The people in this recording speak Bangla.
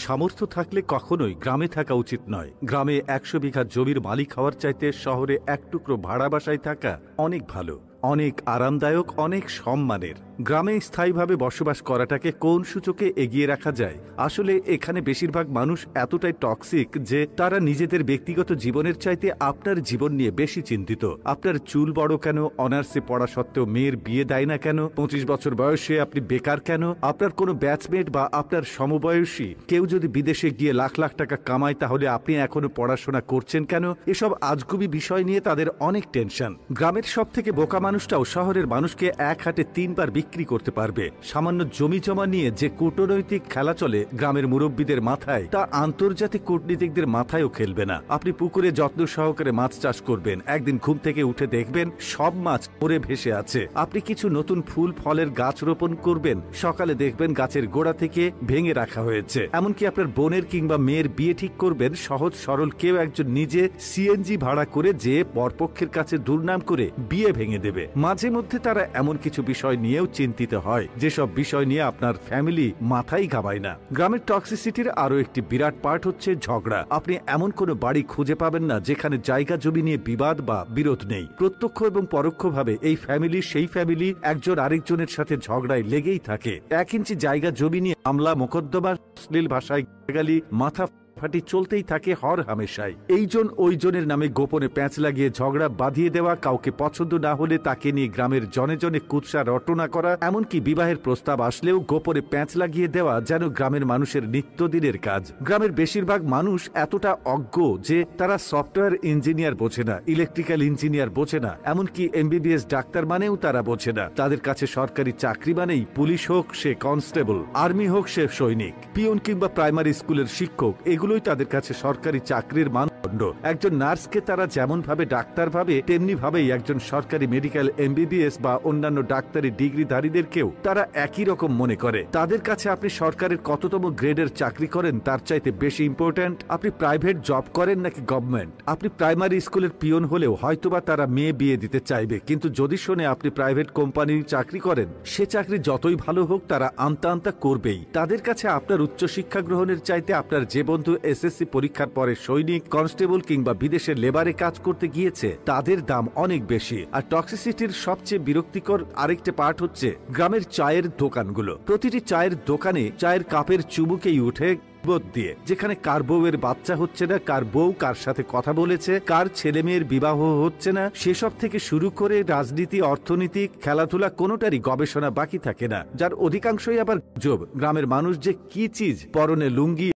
সামর্থ্য থাকলে কখনোই গ্রামে থাকা উচিত নয়। গ্রামে 100 বিঘা জমির মালিক হওয়ার চাইতে শহরে এক টুকরো ভাড়া বাসায় থাকা অনেক ভালো, অনেক আরামদায়ক, অনেক সম্মানের। গ্রামে স্থায়ীভাবে বসবাস করাটাকে কোন সূচকে এগিয়ে রাখা যায়? আসলে এখানে বেশিরভাগ মানুষ এতটাই টক্সিক যে তারা নিজেদের ব্যক্তিগত জীবনের চাইতে আপনার জীবন নিয়ে বেশি চিন্তিত। আপনার চুল বড় কেন, অনার্সে পড়া সত্ত্বেও মেয়ের বিয়ে দেয় না কেন, 25 বছর বয়সে আপনি বেকার কেন, আপনার কোনো ব্যাচমেট বা আপনার সমবয়সী কেউ যদি বিদেশে গিয়ে লাখ লাখ টাকা কামায় তাহলে আপনি এখনো পড়াশোনা করছেন কেন, এসব আজগুবি বিষয় নিয়ে তাদের অনেক টেনশন। গ্রামের সব থেকে বোকা মানুষটাও শহরের মানুষকে এক হাটে 3 বার বিক্রি করতে পারবে। সামান্য জমি জমা নিয়ে যে কূটনৈতিক খেলা চলে গ্রামের মুরব্বীদের মাথায়, তা আন্তর্জাতিক কূটনীতিকদের মাথায়ও খেলবে না। আপনি পুকুরে যত্ন সহকারে মাছ চাষ করবেন, একদিন ঘুম থেকে উঠে দেখবেন সব মাছ মরে ভেসে আছে। আপনি কিছু নতুন ফুল ফলের গাছ রোপণ করবেন, সকালে দেখবেন গাছের গোড়া থেকে ভেঙে রাখা হয়েছে। এমনকি আপনার বোনের কিংবা মেয়ের বিয়ে ঠিক করবেন, সহজ সরল কেউ একজন নিজে সিএনজি ভাড়া করে যে বরপক্ষের কাছে দুর্নাম করে বিয়ে ভেঙে দেবে। মাঝে মধ্যে তারা এমন কিছু বিষয় নিয়েও চিন্তিত হয় যেসব বিষয় নিয়ে আপনার ফ্যামিলি মাথায় ঘামায় না। গ্রামের টক্সিসিটির আরো একটি বিরাট পার্ট হচ্ছে ঝগড়া। আপনি এমন কোনো বাড়ি খুঁজে পাবেন না যেখানে জায়গা জমি নিয়ে বিবাদ বা বিরোধ নেই। প্রত্যক্ষ এবং পরোক্ষভাবে এই ফ্যামিলি সেই ফ্যামিলি একজন আরেকজনের সাথে ঝগড়ায় লেগেই থাকে। 1 ইঞ্চি জায়গা জমি নিয়ে মামলা মোকদ্দমা, অশ্লীল ভাষায় গালি, মাথা ফাটি চলতেই থাকে হর হামেশাই। এইজন ওইজনের নামে গোপনে প্যাঁচ লাগিয়ে ঝগড়া বাঁধিয়ে দেওয়া, কাউকে পছন্দ না হলে তাকে নিয়ে গ্রামের জনে জনে কুৎসা রটনা করা, এমনকি বিবাহের প্রস্তাব আসলেও গোপনে প্যাঁচ লাগিয়ে দেওয়া যেন গ্রামের মানুষের নিত্যদিনের কাজ। গ্রামের বেশিরভাগ মানুষ এতটা অজ্ঞ যে তারা সফটওয়্যার ইঞ্জিনিয়ার বোঝে না, ইলেকট্রিক্যাল ইঞ্জিনিয়ার বোঝে না, এমনকি এমবিবিএস ডাক্তার মানেও তারা বোঝে না। তাদের কাছে সরকারি চাকরি মানেই পুলিশ হোক সে কনস্টেবল, আর্মি হোক সে সৈনিক, পিয়ন কিংবা প্রাইমারি স্কুলের শিক্ষক, এগুলোই তাদের কাছে সরকারি চাকরির মানদণ্ড। একজন নার্সকে তারা যেমন ভাবে ডাক্তার ভাবে, তেমনি ভাবেই একজন সরকারি মেডিকেল এমবিবিএস বা অন্যান্য ডাক্তারি ডিগ্রিধারীদেরকেও তারা একই রকম মনে করে। তাদের কাছে আপনি সরকারের কততম গ্রেডের চাকরি করেন তার চাইতে বেশি ইম্পর্ট্যান্ট আপনি প্রাইভেট জব করেন নাকি গভর্নমেন্ট। আপনি প্রাইমারি স্কুলের পিয়ন হলেও হয়তোবা তারা মেয়ে বিয়ে দিতে চাইবে, কিন্তু যদি শোনে আপনি প্রাইভেট কোম্পানির চাকরি করেন, সে চাকরি যতই ভালো হোক তারা আমতা আমতা করবেই। তাদের কাছে আপনার উচ্চশিক্ষা গ্রহণের চাইতে আপনার যে বন্ধু এসএসসি পরীক্ষার পরে সৈনিক, কনস্টেবল কিংবা বিদেশের লেবারে কাজ করতে গিয়েছে তাদের দাম অনেক বেশি। আর টক্সিসিটির সবচেয়ে বিরক্তিকর আরেকটা পার্ট হচ্ছে গ্রামের চায়ের দোকানগুলো। প্রতিটি চায়ের দোকানে চায়ের কাপের চুমুকেই উঠে দিয়ে, যেখানে কার বউয়ের বাচ্চা হচ্ছে না, কার বউ কার সাথে কথা বলেছে, কার ছেলে মেয়ের বিবাহ হচ্ছে না, সেসব থেকে শুরু করে রাজনীতি, অর্থনীতি, খেলাধুলা কোনোটারই গবেষণা বাকি থাকে না, যার অধিকাংশই আবার গুজব। গ্রামের মানুষ যে কি চিজ, পরনে লুঙ্গি